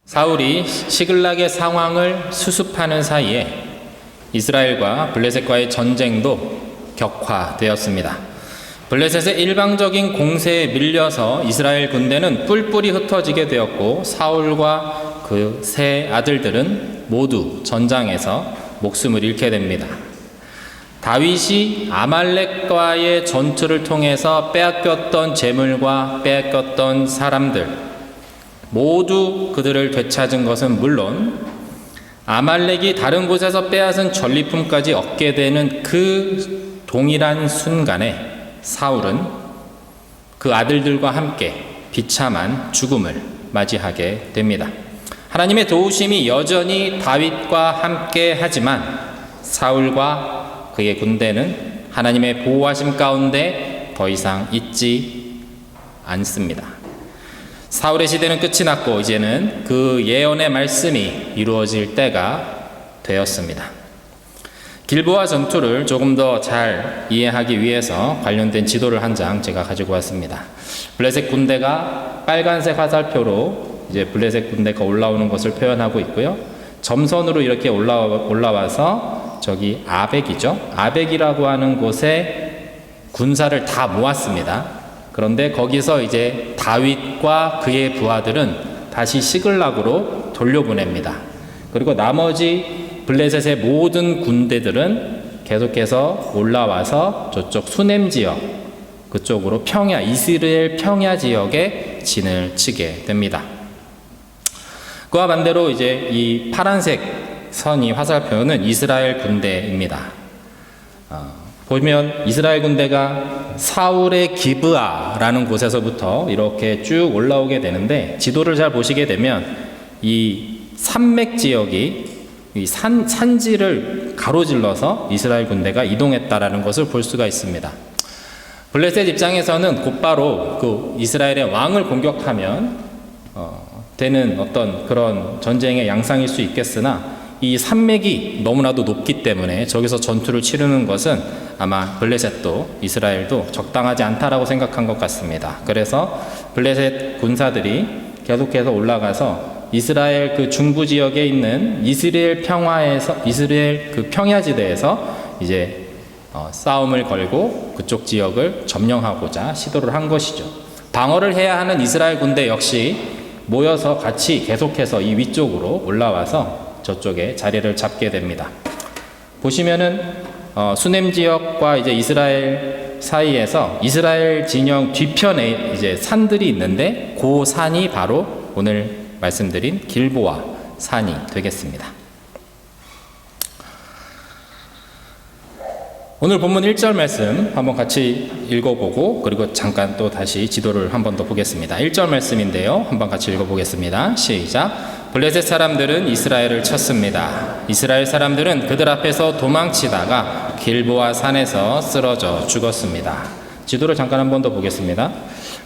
사울이 시글락의 상황을 수습하는 사이에 이스라엘과 블레셋과의 전쟁도 격화되었습니다. 블레셋의 일방적인 공세에 밀려서 이스라엘 군대는 뿔뿔이 흩어지게 되었고, 사울과 그 세 아들들은 모두 전장에서 목숨을 잃게 됩니다. 다윗이 아말렉과의 전투를 통해서 빼앗겼던 재물과 빼앗겼던 사람들, 모두 그들을 되찾은 것은 물론 아말렉이 다른 곳에서 빼앗은 전리품까지 얻게 되는 그 동일한 순간에 사울은 그 아들들과 함께 비참한 죽음을 맞이하게 됩니다. 하나님의 도우심이 여전히 다윗과 함께 하지만 사울과 그의 군대는 하나님의 보호하심 가운데 더 이상 있지 않습니다. 사울의 시대는 끝이 났고 이제는 그 예언의 말씀이 이루어질 때가 되었습니다. 길보아 전투를 조금 더 잘 이해하기 위해서 관련된 지도를 한 장 제가 가지고 왔습니다. 블레셋 군대가 빨간색 화살표로 이제 블레셋 군대가 올라오는 것을 표현하고 있고요. 점선으로 이렇게 올라와서 저기 아벡이죠. 아벡이라고 하는 곳에 군사를 다 모았습니다. 그런데 거기서 이제 다윗과 그의 부하들은 다시 시글락으로 돌려보냅니다. 그리고 나머지 블레셋의 모든 군대들은 계속해서 올라와서 저쪽 수넴 지역, 그쪽으로 평야, 이스라엘 평야 지역에 진을 치게 됩니다. 그와 반대로 이제 이 파란색 선이 화살표는 이스라엘 군대입니다. 보면 이스라엘 군대가 사울의 기브아라는 곳에서부터 이렇게 쭉 올라오게 되는데, 지도를 잘 보시게 되면 이 산맥 지역이 이 산지를 가로질러서 이스라엘 군대가 이동했다라는 것을 볼 수가 있습니다. 블레셋 입장에서는 곧바로 그 이스라엘의 왕을 공격하면 되는 어떤 그런 전쟁의 양상일 수 있겠으나, 이 산맥이 너무나도 높기 때문에 저기서 전투를 치르는 것은 아마 블레셋도 이스라엘도 적당하지 않다라고 생각한 것 같습니다. 그래서 블레셋 군사들이 계속해서 올라가서 이스라엘 그 중부 지역에 있는 이스라엘 그 평야지대에서 이제 싸움을 걸고 그쪽 지역을 점령하고자 시도를 한 것이죠. 방어를 해야 하는 이스라엘 군대 역시 모여서 같이 계속해서 이 위쪽으로 올라와서 저쪽에 자리를 잡게 됩니다. 보시면은 수넴 지역과 이제 이스라엘 사이에서 이스라엘 진영 뒤편에 이제 산들이 있는데, 그 산이 바로 오늘 말씀드린 길보아 산이 되겠습니다. 오늘 본문 1절 말씀 한번 같이 읽어보고, 그리고 잠깐 또 다시 지도를 한 번 더 보겠습니다. 1절 말씀인데요, 한번 같이 읽어보겠습니다. 시작. 블레셋 사람들은 이스라엘을 쳤습니다. 이스라엘 사람들은 그들 앞에서 도망치다가 길보아 산에서 쓰러져 죽었습니다. 지도를 잠깐 한 번 더 보겠습니다.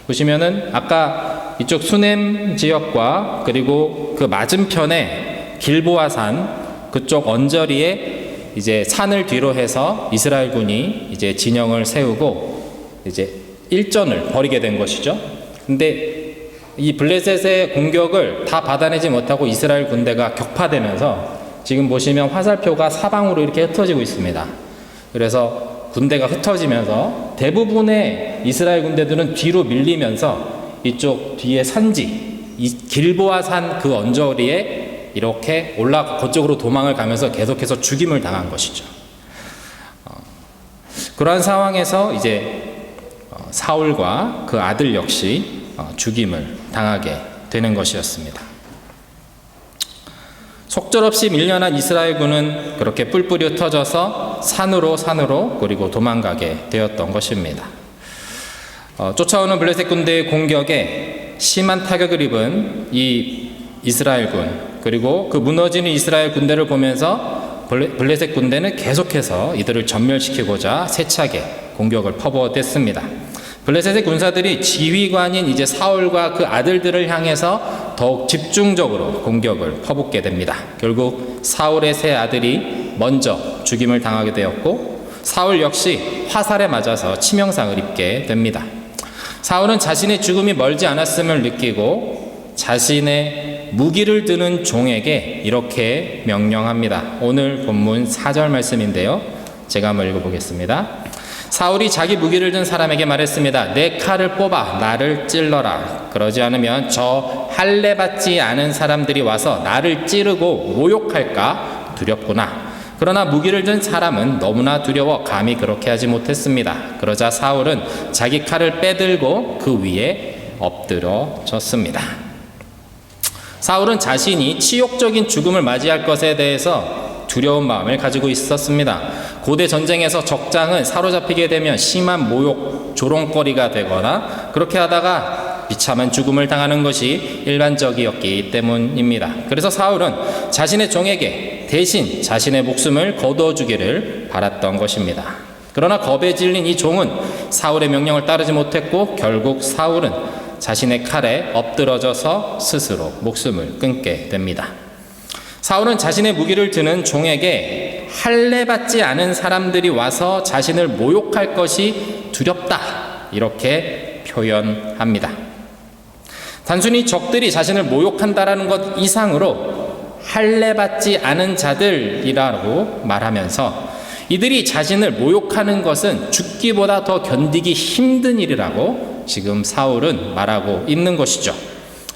보시면은 아까 이쪽 수넴 지역과 그리고 그 맞은편에 길보아 산 그쪽 언저리에 이제 산을 뒤로 해서 이스라엘 군이 이제 진영을 세우고 이제 일전을 벌이게 된 것이죠. 근데 이 블레셋의 공격을 다 받아내지 못하고 이스라엘 군대가 격파되면서 지금 보시면 화살표가 사방으로 이렇게 흩어지고 있습니다. 그래서 군대가 흩어지면서 대부분의 이스라엘 군대들은 뒤로 밀리면서 이쪽 뒤에 산지, 이 길보아 산 그 언저리에 이렇게 그쪽으로 도망을 가면서 계속해서 죽임을 당한 것이죠. 그러한 상황에서 이제 사울과 그 아들 역시 죽임을 당하게 되는 것이었습니다. 속절없이 밀려난 이스라엘군은 그렇게 뿔뿔이 흩어져서 산으로 그리고 도망가게 되었던 것입니다. 쫓아오는 블레셋 군대의 공격에 심한 타격을 입은 이 이스라엘군, 그리고 그 무너지는 이스라엘 군대를 보면서 블레셋 군대는 계속해서 이들을 전멸시키고자 세차게 공격을 퍼부어댔습니다. 블레셋의 군사들이 지휘관인 이제 사울과 그 아들들을 향해서 더욱 집중적으로 공격을 퍼붓게 됩니다. 결국 사울의 세 아들이 먼저 죽임을 당하게 되었고, 사울 역시 화살에 맞아서 치명상을 입게 됩니다. 사울은 자신의 죽음이 멀지 않았음을 느끼고 자신의 무기를 드는 종에게 이렇게 명령합니다. 오늘 본문 4절 말씀인데요. 제가 한번 읽어보겠습니다. 사울이 자기 무기를 든 사람에게 말했습니다. 내 칼을 뽑아 나를 찔러라. 그러지 않으면 저 할례 받지 않은 사람들이 와서 나를 찌르고 모욕할까 두렵구나. 그러나 무기를 든 사람은 너무나 두려워 감히 그렇게 하지 못했습니다. 그러자 사울은 자기 칼을 빼들고 그 위에 엎드러졌습니다. 사울은 자신이 치욕적인 죽음을 맞이할 것에 대해서 두려운 마음을 가지고 있었습니다. 고대 전쟁에서 적장은 사로잡히게 되면 심한 모욕, 조롱거리가 되거나 그렇게 하다가 비참한 죽음을 당하는 것이 일반적이었기 때문입니다. 그래서 사울은 자신의 종에게 대신 자신의 목숨을 거두어주기를 바랐던 것입니다. 그러나 겁에 질린 이 종은 사울의 명령을 따르지 못했고 결국 사울은 자신의 칼에 엎드러져서 스스로 목숨을 끊게 됩니다. 사울은 자신의 무기를 드는 종에게 할례 받지 않은 사람들이 와서 자신을 모욕할 것이 두렵다 이렇게 표현합니다. 단순히 적들이 자신을 모욕한다라는 것 이상으로 할례 받지 않은 자들이라고 말하면서 이들이 자신을 모욕하는 것은 죽기보다 더 견디기 힘든 일이라고 지금 사울은 말하고 있는 것이죠.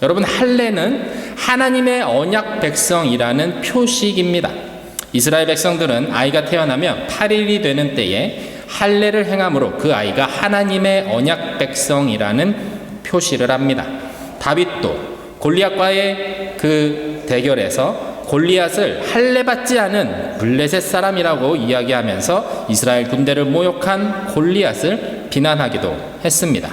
여러분, 할례는 하나님의 언약 백성이라는 표식입니다. 이스라엘 백성들은 아이가 태어나면 8일이 되는 때에 할례를 행함으로 그 아이가 하나님의 언약 백성이라는 표시를 합니다. 다윗도 골리앗과의 그 대결에서 골리앗을 할례받지 않은 블레셋 사람이라고 이야기하면서 이스라엘 군대를 모욕한 골리앗을 비난하기도 했습니다.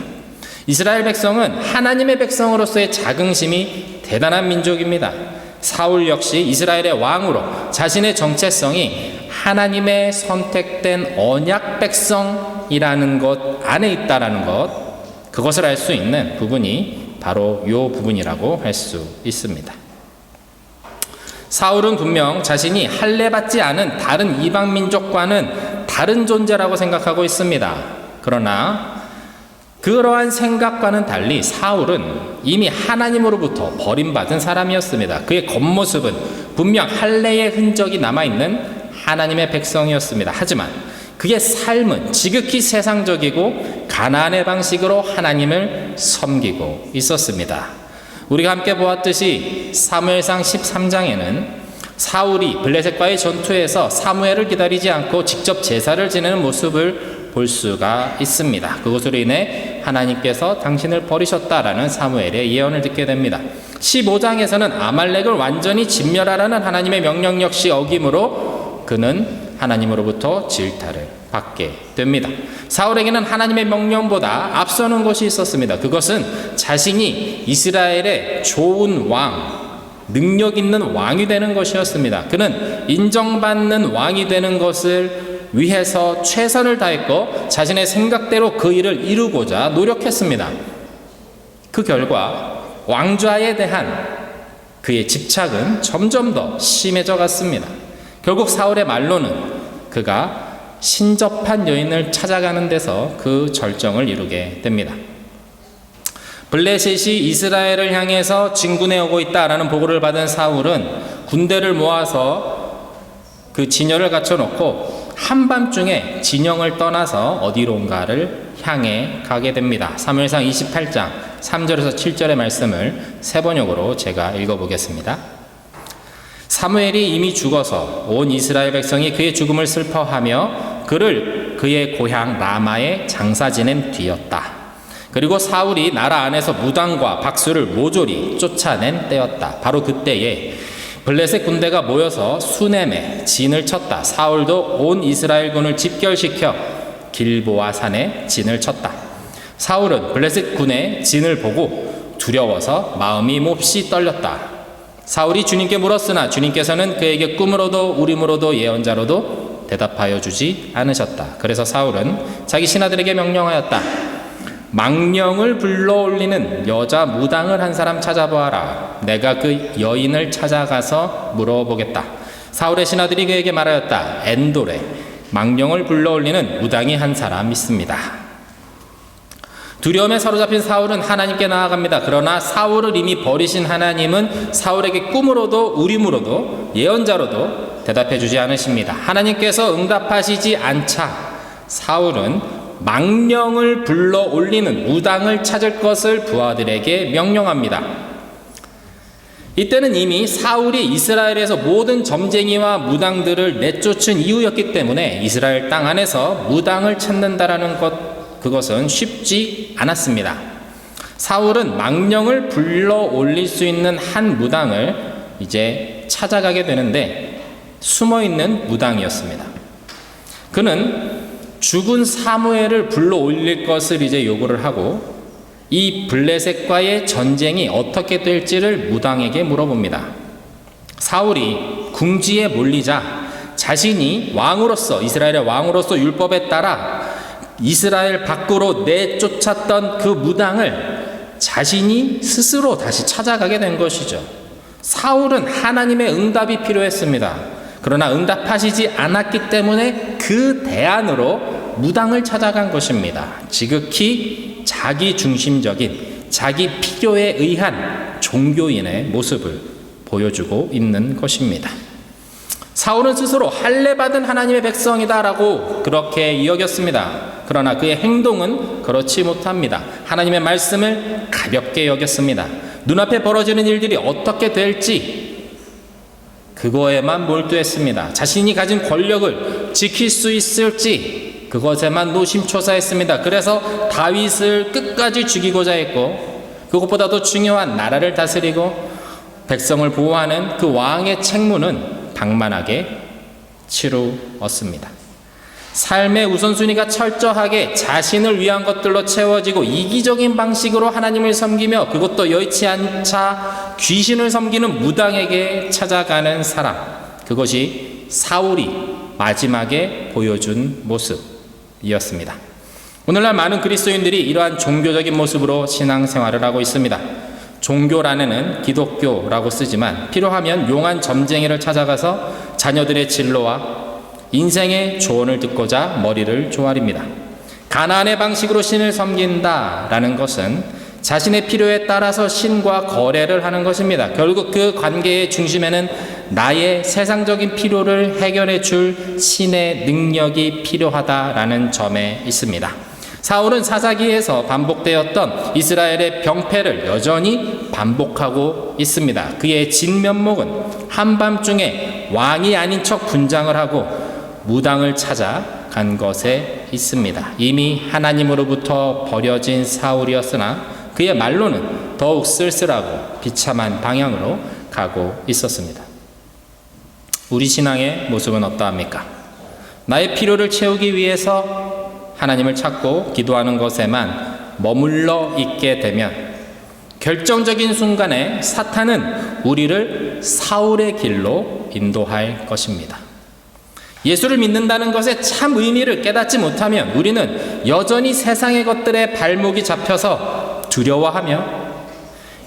이스라엘 백성은 하나님의 백성으로서의 자긍심이 대단한 민족입니다. 사울 역시 이스라엘의 왕으로 자신의 정체성이 하나님의 선택된 언약 백성이라는 것 안에 있다라는 것, 그것을 알 수 있는 부분이 바로 이 부분이라고 할 수 있습니다. 사울은 분명 자신이 할례받지 않은 다른 이방 민족과는 다른 존재라고 생각하고 있습니다. 그러나 그러한 생각과는 달리 사울은 이미 하나님으로부터 버림받은 사람이었습니다. 그의 겉모습은 분명 할례의 흔적이 남아있는 하나님의 백성이었습니다. 하지만 그의 삶은 지극히 세상적이고 가나안의 방식으로 하나님을 섬기고 있었습니다. 우리가 함께 보았듯이 사무엘상 13장에는 사울이 블레셋과의 전투에서 사무엘을 기다리지 않고 직접 제사를 지내는 모습을 볼 수가 있습니다. 그것으로 인해 하나님께서 당신을 버리셨다라는 사무엘의 예언을 듣게 됩니다. 15장에서는 아말렉을 완전히 진멸하라는 하나님의 명령 역시 어김으로 그는 하나님으로부터 질타를 받게 됩니다. 사울에게는 하나님의 명령보다 앞서는 것이 있었습니다. 그것은 자신이 이스라엘의 좋은 왕, 능력 있는 왕이 되는 것이었습니다. 그는 인정받는 왕이 되는 것을 위해서 최선을 다했고 자신의 생각대로 그 일을 이루고자 노력했습니다. 그 결과 왕좌에 대한 그의 집착은 점점 더 심해져 갔습니다. 결국 사울의 말로는 그가 신접한 여인을 찾아가는 데서 그 절정을 이루게 됩니다. 블레셋이 이스라엘을 향해서 진군해 오고 있다라는 보고를 받은 사울은 군대를 모아서 그 진열을 갖춰놓고 한밤중에 진영을 떠나서 어디론가를 향해 가게 됩니다. 사무엘상 28장 3절에서 7절의 말씀을 세 번역으로 제가 읽어보겠습니다. 사무엘이 이미 죽어서 온 이스라엘 백성이 그의 죽음을 슬퍼하며 그를 그의 고향 라마에 장사 지낸 뒤였다. 그리고 사울이 나라 안에서 무당과 박수를 모조리 쫓아낸 때였다. 바로 그때에 블레셋 군대가 모여서 수넴에 진을 쳤다. 사울도 온 이스라엘 군을 집결시켜 길보아 산에 진을 쳤다. 사울은 블레셋 군의 진을 보고 두려워서 마음이 몹시 떨렸다. 사울이 주님께 물었으나 주님께서는 그에게 꿈으로도 우림으로도 예언자로도 대답하여 주지 않으셨다. 그래서 사울은 자기 신하들에게 명령하였다. 망령을 불러올리는 여자 무당을 한 사람 찾아보아라. 내가 그 여인을 찾아가서 물어보겠다. 사울의 신하들이 그에게 말하였다. 엔돌에 망령을 불러올리는 무당이 한 사람 있습니다. 두려움에 사로잡힌 사울은 하나님께 나아갑니다. 그러나 사울을 이미 버리신 하나님은 사울에게 꿈으로도 우림으로도 예언자로도 대답해 주지 않으십니다. 하나님께서 응답하시지 않자 사울은 망령을 불러 올리는 무당을 찾을 것을 부하들에게 명령합니다. 이때는 이미 사울이 이스라엘에서 모든 점쟁이와 무당들을 내쫓은 이후였기 때문에 이스라엘 땅 안에서 무당을 찾는다라는 그것은 쉽지 않았습니다. 사울은 망령을 불러 올릴 수 있는 한 무당을 이제 찾아가게 되는데 숨어있는 무당이었습니다. 그는 죽은 사무엘을 불러 올릴 것을 이제 요구를 하고 이 블레셋과의 전쟁이 어떻게 될지를 무당에게 물어봅니다. 사울이 궁지에 몰리자 자신이 왕으로서 이스라엘의 왕으로서 율법에 따라 이스라엘 밖으로 내쫓았던 그 무당을 자신이 스스로 다시 찾아가게 된 것이죠. 사울은 하나님의 응답이 필요했습니다. 그러나 응답하시지 않았기 때문에 그 대안으로 무당을 찾아간 것입니다. 지극히 자기 중심적인 자기 필요에 의한 종교인의 모습을 보여주고 있는 것입니다. 사울은 스스로 할례받은 하나님의 백성이다라고 그렇게 여겼습니다. 그러나 그의 행동은 그렇지 못합니다. 하나님의 말씀을 가볍게 여겼습니다. 눈앞에 벌어지는 일들이 어떻게 될지 그거에만 몰두했습니다. 자신이 가진 권력을 지킬 수 있을지 그것에만 노심초사했습니다. 그래서 다윗을 끝까지 죽이고자 했고 그것보다도 중요한 나라를 다스리고 백성을 보호하는 그 왕의 책무는 방만하게 치루었습니다. 삶의 우선순위가 철저하게 자신을 위한 것들로 채워지고 이기적인 방식으로 하나님을 섬기며 그것도 여의치 않자 귀신을 섬기는 무당에게 찾아가는 사람, 그것이 사울이 마지막에 보여준 모습이었습니다. 오늘날 많은 그리스도인들이 이러한 종교적인 모습으로 신앙생활을 하고 있습니다. 종교란에는 기독교라고 쓰지만 필요하면 용한 점쟁이를 찾아가서 자녀들의 진로와 인생의 조언을 듣고자 머리를 조아립니다. 가나안의 방식으로 신을 섬긴다라는 것은 자신의 필요에 따라서 신과 거래를 하는 것입니다. 결국 그 관계의 중심에는 나의 세상적인 필요를 해결해 줄 신의 능력이 필요하다라는 점에 있습니다. 사울은 사사기에서 반복되었던 이스라엘의 병폐를 여전히 반복하고 있습니다. 그의 진면목은 한밤중에 왕이 아닌 척 분장을 하고 무당을 찾아간 것에 있습니다. 이미 하나님으로부터 버려진 사울이었으나 그의 말로는 더욱 쓸쓸하고 비참한 방향으로 가고 있었습니다. 우리 신앙의 모습은 어떠합니까? 나의 필요를 채우기 위해서 하나님을 찾고 기도하는 것에만 머물러 있게 되면 결정적인 순간에 사탄은 우리를 사울의 길로 인도할 것입니다. 예수를 믿는다는 것의 참 의미를 깨닫지 못하면 우리는 여전히 세상의 것들에 발목이 잡혀서 두려워하며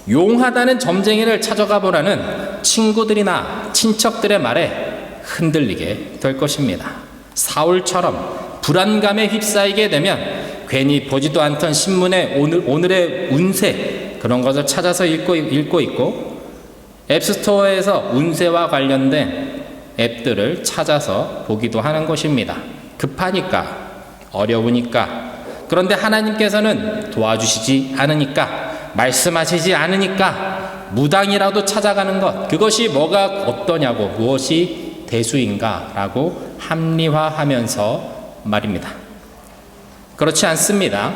용하다는 점쟁이를 찾아가 보라는 친구들이나 친척들의 말에 흔들리게 될 것입니다. 사울처럼 불안감에 휩싸이게 되면 괜히 보지도 않던 신문에 오늘의 운세 그런 것을 찾아서 읽고 있고 앱스토어에서 운세와 관련된 앱들을 찾아서 보기도 하는 것입니다. 급하니까, 어려우니까, 그런데 하나님께서는 도와주시지 않으니까, 말씀하시지 않으니까 무당이라도 찾아가는 것, 그것이 뭐가 어떠냐고, 무엇이 대수인가 라고 합리화하면서 말입니다. 그렇지 않습니다.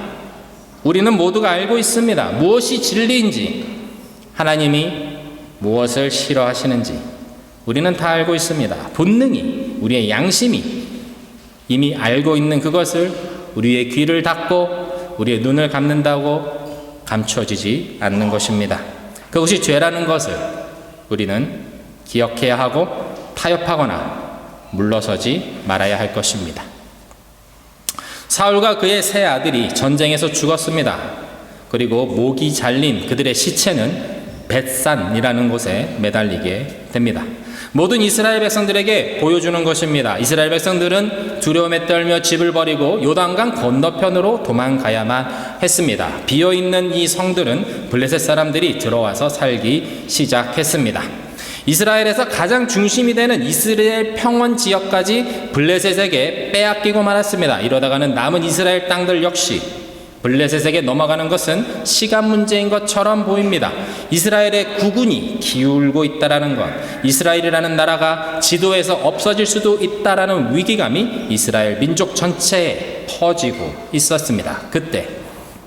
우리는 모두가 알고 있습니다. 무엇이 진리인지, 하나님이 무엇을 싫어하시는지 우리는 다 알고 있습니다. 본능이, 우리의 양심이 이미 알고 있는 그것을 우리의 귀를 닫고 우리의 눈을 감는다고 감춰지지 않는 것입니다. 그것이 죄라는 것을 우리는 기억해야 하고 타협하거나 물러서지 말아야 할 것입니다. 사울과 그의 세 아들이 전쟁에서 죽었습니다. 그리고 목이 잘린 그들의 시체는 벳산이라는 곳에 매달리게 됩니다. 모든 이스라엘 백성들에게 보여주는 것입니다. 이스라엘 백성들은 두려움에 떨며 집을 버리고 요단강 건너편으로 도망가야만 했습니다. 비어있는 이 성들은 블레셋 사람들이 들어와서 살기 시작했습니다. 이스라엘에서 가장 중심이 되는 이스라엘 평원 지역까지 블레셋에게 빼앗기고 말았습니다. 이러다가는 남은 이스라엘 땅들 역시 블레셋에게 넘어가는 것은 시간 문제인 것처럼 보입니다. 이스라엘의 국군이 기울고 있다라는 것, 이스라엘이라는 나라가 지도에서 없어질 수도 있다라는 위기감이 이스라엘 민족 전체에 퍼지고 있었습니다. 그때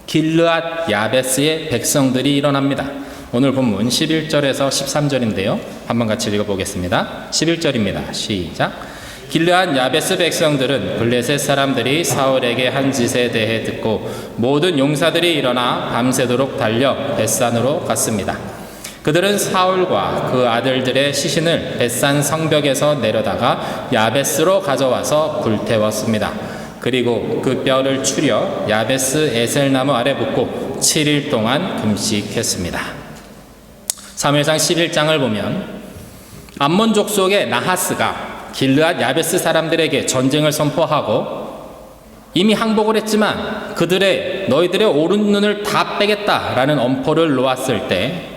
길르앗 야베스의 백성들이 일어납니다. 오늘 본문 11절에서 13절인데요. 한번 같이 읽어보겠습니다. 11절입니다. 시작. 길르앗 야베스 백성들은 블레셋 사람들이 사울에게 한 짓에 대해 듣고 모든 용사들이 일어나 밤새도록 달려 벳산으로 갔습니다. 그들은 사울과 그 아들들의 시신을 벳산 성벽에서 내려다가 야베스로 가져와서 불태웠습니다. 그리고 그 뼈를 추려 야베스 에셀나무 아래 붓고 7일 동안 금식했습니다. 사무엘상 11장을 보면 암몬 족속의 나하스가 길르앗 야베스 사람들에게 전쟁을 선포하고 이미 항복을 했지만 너희들의 오른눈을 다 빼겠다라는 엄포를 놓았을 때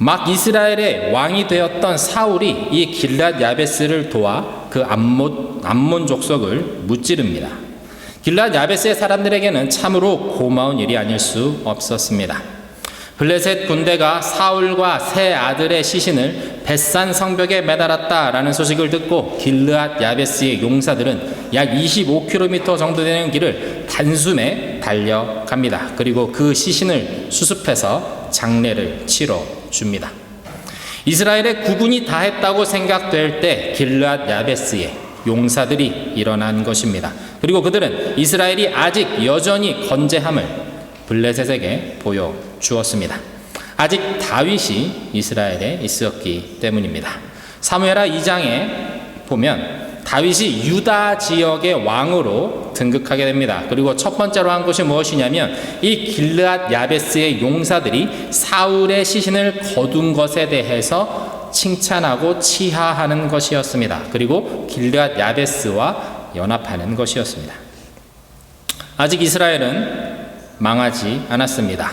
막 이스라엘의 왕이 되었던 사울이 이 길르앗 야베스를 도와 그 암몬 족속을 무찌릅니다. 길르앗 야베스의 사람들에게는 참으로 고마운 일이 아닐 수 없었습니다. 블레셋 군대가 사울과 세 아들의 시신을 벳산 성벽에 매달았다라는 소식을 듣고 길르앗 야베스의 용사들은 약 25km 정도 되는 길을 단숨에 달려갑니다. 그리고 그 시신을 수습해서 장례를 치러 줍니다. 이스라엘의 국군이 다 했다고 생각될 때 길르앗 야베스의 용사들이 일어난 것입니다. 그리고 그들은 이스라엘이 아직 여전히 건재함을 블레셋에게 보여주었습니다. 아직 다윗이 이스라엘에 있었기 때문입니다. 사무엘하 2장에 보면 다윗이 유다 지역의 왕으로 등극하게 됩니다. 그리고 첫 번째로 한 것이 무엇이냐면 이 길르앗 야베스의 용사들이 사울의 시신을 거둔 것에 대해서 칭찬하고 치하하는 것이었습니다. 그리고 길르앗 야베스와 연합하는 것이었습니다. 아직 이스라엘은 망하지 않았습니다.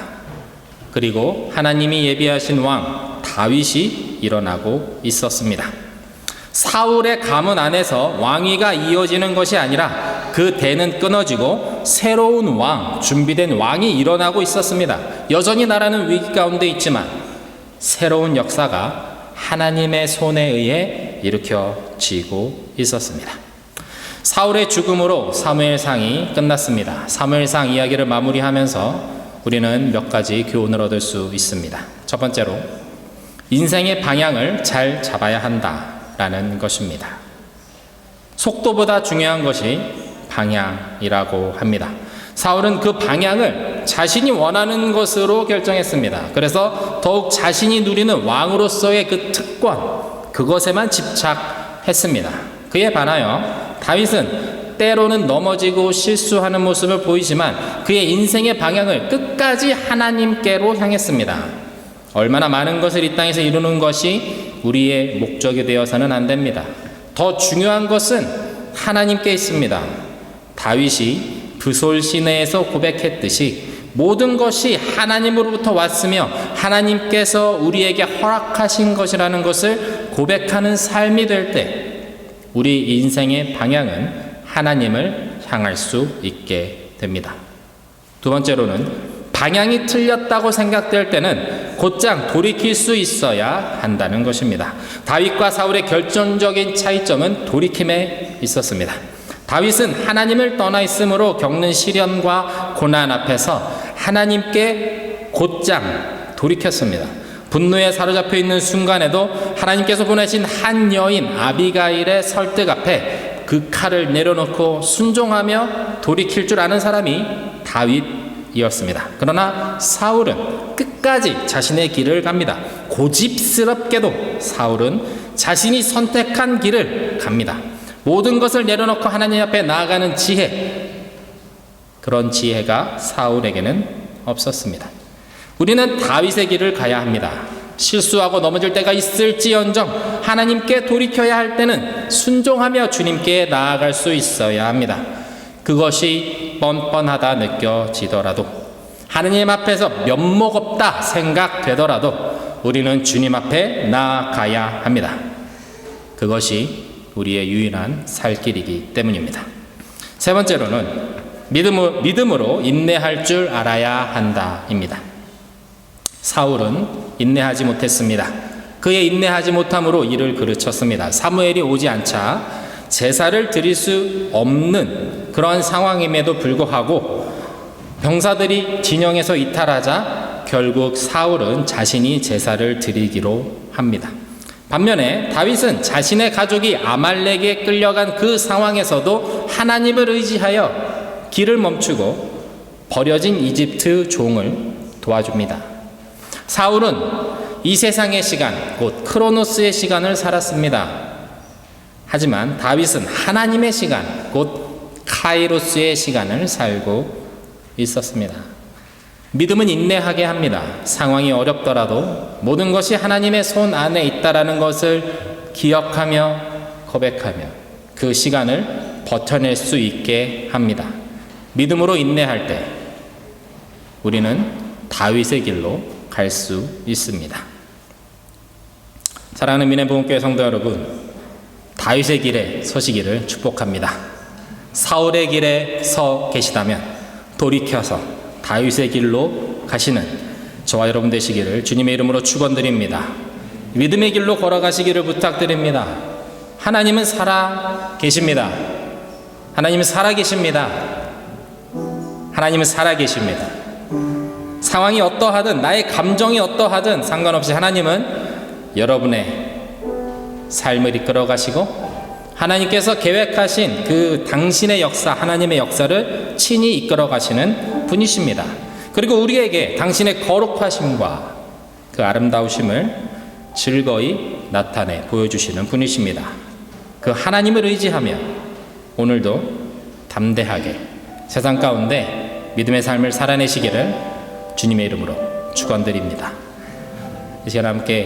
그리고 하나님이 예비하신 왕 다윗이 일어나고 있었습니다. 사울의 가문 안에서 왕위가 이어지는 것이 아니라 그 대는 끊어지고 새로운 왕, 준비된 왕이 일어나고 있었습니다. 여전히 나라는 위기 가운데 있지만 새로운 역사가 하나님의 손에 의해 일으켜지고 있었습니다. 사울의 죽음으로 사무엘상이 끝났습니다. 사무엘상 이야기를 마무리하면서 우리는 몇 가지 교훈을 얻을 수 있습니다. 첫 번째로 인생의 방향을 잘 잡아야 한다라는 것입니다. 속도보다 중요한 것이 방향이라고 합니다. 사울은 그 방향을 자신이 원하는 것으로 결정했습니다. 그래서 더욱 자신이 누리는 왕으로서의 그 특권, 그것에만 집착했습니다. 그에 반하여 다윗은 때로는 넘어지고 실수하는 모습을 보이지만 그의 인생의 방향을 끝까지 하나님께로 향했습니다. 얼마나 많은 것을 이 땅에서 이루는 것이 우리의 목적이 되어서는 안 됩니다. 더 중요한 것은 하나님께 있습니다. 다윗이 브솔 시내에서 고백했듯이 모든 것이 하나님으로부터 왔으며 하나님께서 우리에게 허락하신 것이라는 것을 고백하는 삶이 될 때 우리 인생의 방향은 하나님을 향할 수 있게 됩니다. 두 번째로는 방향이 틀렸다고 생각될 때는 곧장 돌이킬 수 있어야 한다는 것입니다. 다윗과 사울의 결정적인 차이점은 돌이킴에 있었습니다. 다윗은 하나님을 떠나 있으므로 겪는 시련과 고난 앞에서 하나님께 곧장 돌이켰습니다. 분노에 사로잡혀 있는 순간에도 하나님께서 보내신 한 여인 아비가일의 설득 앞에 그 칼을 내려놓고 순종하며 돌이킬 줄 아는 사람이 다윗이었습니다. 그러나 사울은 끝까지 자신의 길을 갑니다. 고집스럽게도 사울은 자신이 선택한 길을 갑니다. 모든 것을 내려놓고 하나님 앞에 나아가는 지혜, 그런 지혜가 사울에게는 없었습니다. 우리는 다윗의 길을 가야 합니다. 실수하고 넘어질 때가 있을지언정 하나님께 돌이켜야 할 때는 순종하며 주님께 나아갈 수 있어야 합니다. 그것이 뻔뻔하다 느껴지더라도, 하느님 앞에서 면목 없다 생각되더라도 우리는 주님 앞에 나아가야 합니다. 그것이 우리의 유일한 살 길이기 때문입니다. 세 번째로는 믿음으로 인내할 줄 알아야 한다입니다. 사울은 인내하지 못했습니다. 그의 인내하지 못함으로 일을 그르쳤습니다. 사무엘이 오지 않자 제사를 드릴 수 없는 그런 상황임에도 불구하고 병사들이 진영에서 이탈하자 결국 사울은 자신이 제사를 드리기로 합니다. 반면에 다윗은 자신의 가족이 아말렉에 끌려간 그 상황에서도 하나님을 의지하여 길을 멈추고 버려진 이집트 종을 도와줍니다. 사울은 이 세상의 시간, 곧 크로노스의 시간을 살았습니다. 하지만 다윗은 하나님의 시간, 곧 카이로스의 시간을 살고 있었습니다. 믿음은 인내하게 합니다. 상황이 어렵더라도 모든 것이 하나님의 손 안에 있다라는 것을 기억하며 고백하며 그 시간을 버텨낼 수 있게 합니다. 믿음으로 인내할 때 우리는 다윗의 길로 갈 수 있습니다. 사랑하는 민혜복음교회 성도 여러분, 다윗의 길에 서시기를 축복합니다. 사울의 길에 서 계시다면 돌이켜서 다윗의 길로 가시는 저와 여러분 되시기를 주님의 이름으로 축원드립니다. 믿음의 길로 걸어가시기를 부탁드립니다. 하나님은 살아 계십니다. 하나님은 살아 계십니다. 하나님은 살아 계십니다. 상황이 어떠하든, 나의 감정이 어떠하든 상관없이 하나님은 여러분의 삶을 이끌어 가시고 하나님께서 계획하신 그 당신의 역사, 하나님의 역사를 친히 이끌어 가시는 분이십니다. 그리고 우리에게 당신의 거룩하심과 그 아름다우심을 즐거이 나타내 보여주시는 분이십니다. 그 하나님을 의지하며 오늘도 담대하게 세상 가운데 믿음의 삶을 살아내시기를 주님의 이름으로 축원드립니다. 이 시간 함께